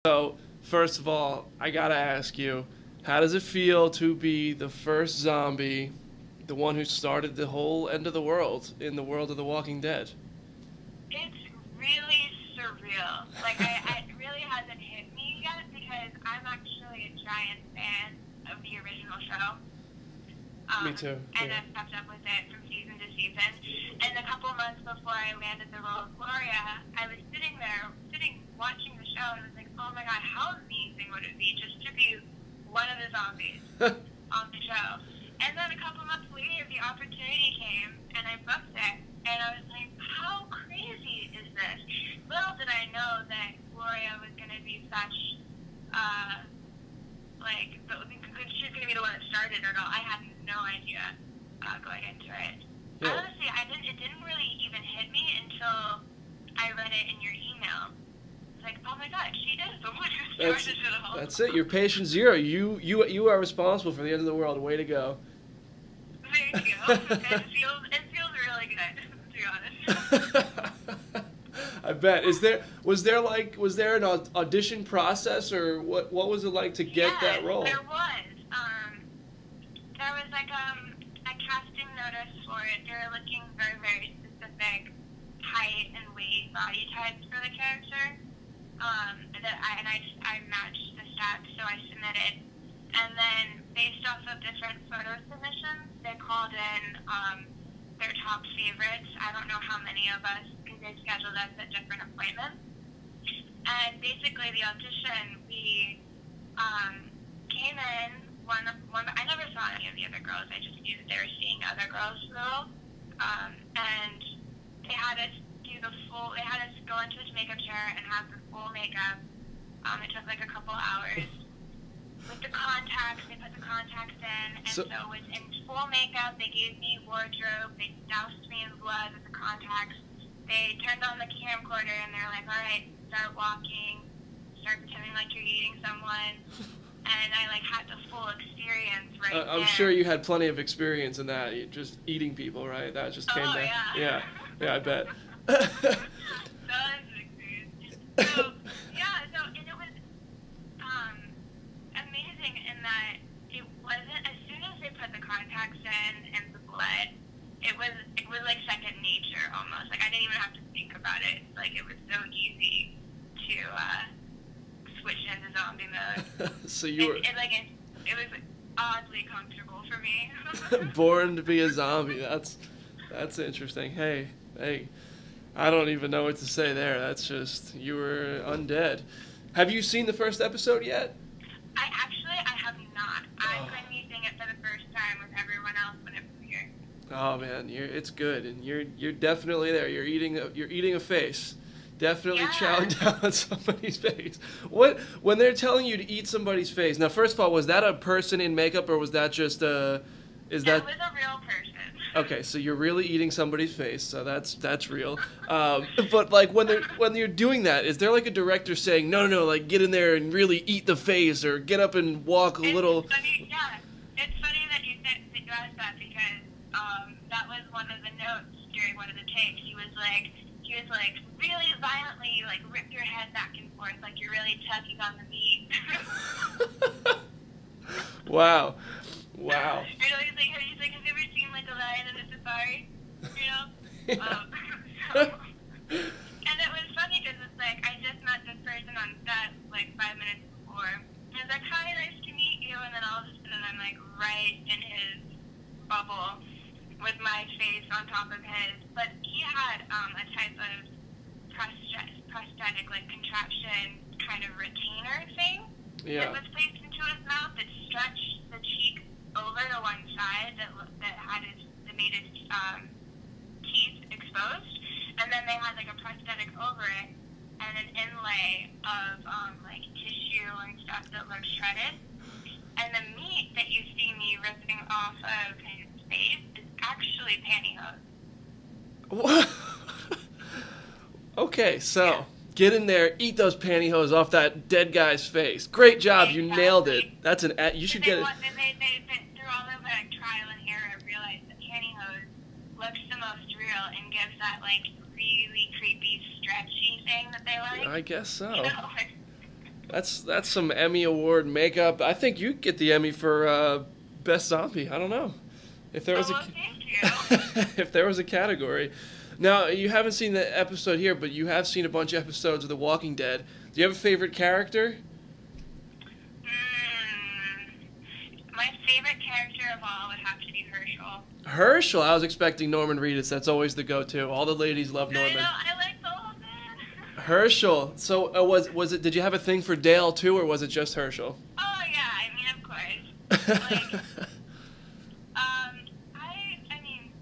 So, first of all, I gotta ask you, how does it feel to be the first zombie, the one who started the whole end of the world in the world of The Walking Dead? It's really surreal. Like, it really hasn't hit me yet because I'm actually a giant fan of the original show. Me too. And Yeah. I've kept up with it from season to season. And a couple months before I landed the role of Gloria, I was sitting there, watching the show, and I was like, oh my god, how amazing would it be just to be one of the zombies on the show? And then a couple months later, the opportunity came, and I booked it, and I was like, how crazy is this? Little did I know that Gloria was going to be such, she's going to be the one that started it all. I had no idea going into it. Yeah. Honestly, it didn't really even hit me until I read it in your email. It's like, oh my god, she is the one who started it all. That's it. You're patient zero. You are responsible for the end of the world. Way to go. Thank you. It feels really good, to be honest. I bet. Was there an audition process, or what was it like to get that role? There was. There was like a casting notice for it. They were looking very, very specific height and weight, body types for the character. I matched the stats, so I submitted. And then based off of different photo submissions, they called in their top favorites. I don't know how many of us, because they scheduled us at different appointments. And basically the audition, we came in, I never saw any of the other girls, I just knew that they were seeing other girls for the role. And they had us go into this makeup chair and have the full makeup. It took like a couple hours. With the contacts, they put the contacts in, and so it was in full makeup. They gave me wardrobe. They doused me in blood with the contacts. They turned on the camcorder, and they're like, all right, start walking, start pretending like you're eating someone. And I had the full experience right there. I'm sure you had plenty of experience in that, just eating people, right? That just came down. Yeah. Yeah, I bet. That was an experience. So and it was amazing in that it wasn't, as soon as they put the contacts in and the blood, it was like second nature almost. Like I didn't even have to think about it. Like it was so easy to switch into zombie mode. So you were... It was oddly comfortable for me. Born to be a zombie. That's interesting. Hey, I don't even know what to say there. That's just, you were undead. Have you seen the first episode yet? I have not. I'm going to be seeing it for the first time with everyone else when it premieres. Oh man, it's good, and you're definitely there. You're eating a face. Definitely chowing down on somebody's face. When they're telling you to eat somebody's face? Now, first of all, was that a person in makeup, or was that just a? It was a real person. Okay, so you're really eating somebody's face, so that's real. But like when you're doing that, is there like a director saying no, like get in there and really eat the face, or get up and walk a little? It's funny that you asked that because that was one of the notes during one of the takes. He was like really violently rip your head back and forth like you're really tugging on the meat. Wow. You know, he's like, have you ever seen like a lion in a safari? You know? And it was funny because it's like, I just met this person on set like 5 minutes before. And I was like, hi, nice to meet you. And then all of a sudden I'm like right in his bubble with my face on top of his. But he had a type of prosthetic like contraption kind of retainer thing that was placed into his mouth that stretched the cheek over to one side that made his teeth exposed, and then they had like a prosthetic over it and an inlay of like tissue and stuff that looked shredded. And the meat that you see me ripping off of his face is actually pantyhose. What? Okay, so get in there, eat those pantyhose off that dead guy's face. Great job, you nailed it. That's you should get it. Through all of that trial and error, realized that pantyhose looks the most real and gives that like really creepy stretchy thing that they like. I guess so. You know, That's some Emmy Award makeup. I think you'd get the Emmy for best zombie. I don't know if there was Thank you. if there was a category. Now you haven't seen the episode here, but you have seen a bunch of episodes of The Walking Dead. Do you have a favorite character? My favorite character of all would have to be Herschel. Herschel. I was expecting Norman Reedus. That's always the go-to. All the ladies love Norman. I like the whole thing. Herschel. So was it? Did you have a thing for Dale too, or was it just Herschel? Oh yeah, I mean of course. Like, I mean,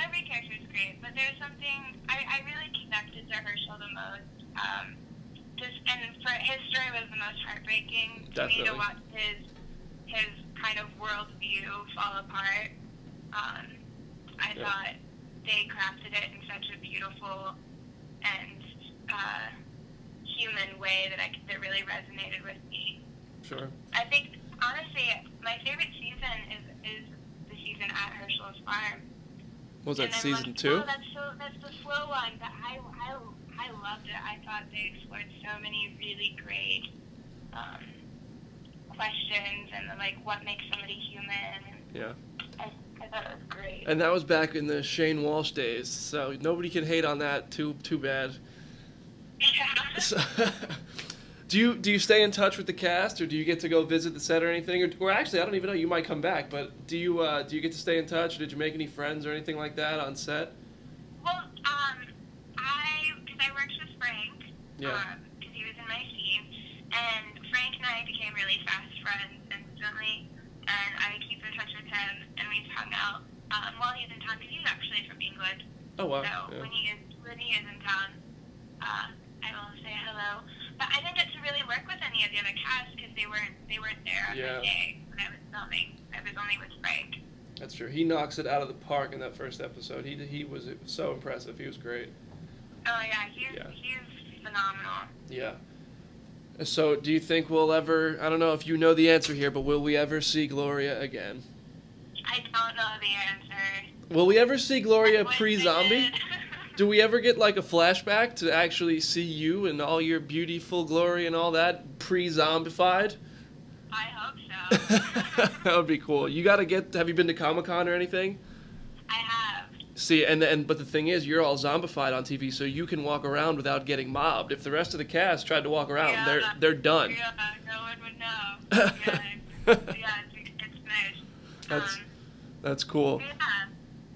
every character is great, but there's something I really connected to Herschel the most. His story was the most heartbreaking to me to watch his kind of worldview fall apart. I thought they crafted it in such a beautiful and human way that really resonated with me. Sure. I think, honestly, my favorite season is the season at Herschel's farm. Was that season like, 2? Oh, that's the slow one, but I loved it. I thought they explored so many really great questions and like what makes somebody human. Yeah. I thought it was great. And that was back in the Shane Walsh days, so nobody can hate on that. Too bad. Yeah. So, do you stay in touch with the cast, or do you get to go visit the set or anything? Or actually, I don't even know. You might come back, but do you get to stay in touch? Did you make any friends or anything like that on set? Well, because I worked with Frank, Yeah. because he was in my team, and Frank and I became really fast friends instantly, and I keep in touch with him, and we've hung out while he's in town, because he's actually from England. Oh wow. So Yeah. when he is in town, I will say hello. But I didn't get to really work with any of the other cast because they weren't there on the day when I was filming. I was only with Frank. That's true. He knocks it out of the park in that first episode. It was so impressive. He was great. Oh yeah, he's phenomenal. Yeah. So, do you think we'll ever? I don't know if you know the answer here, but will we ever see Gloria again? I don't know the answer. Will we ever see Gloria I wish I pre-zombie? did. Do we ever get like a flashback to actually see you and all your beautiful glory and all that pre-zombified? I hope so. That would be cool. You gotta have you been to Comic-Con or anything? I have. See, but the thing is, you're all zombified on TV, so you can walk around without getting mobbed. If the rest of the cast tried to walk around, they're done. Yeah, no one would know. Yeah, it's nice. That's cool. Yeah.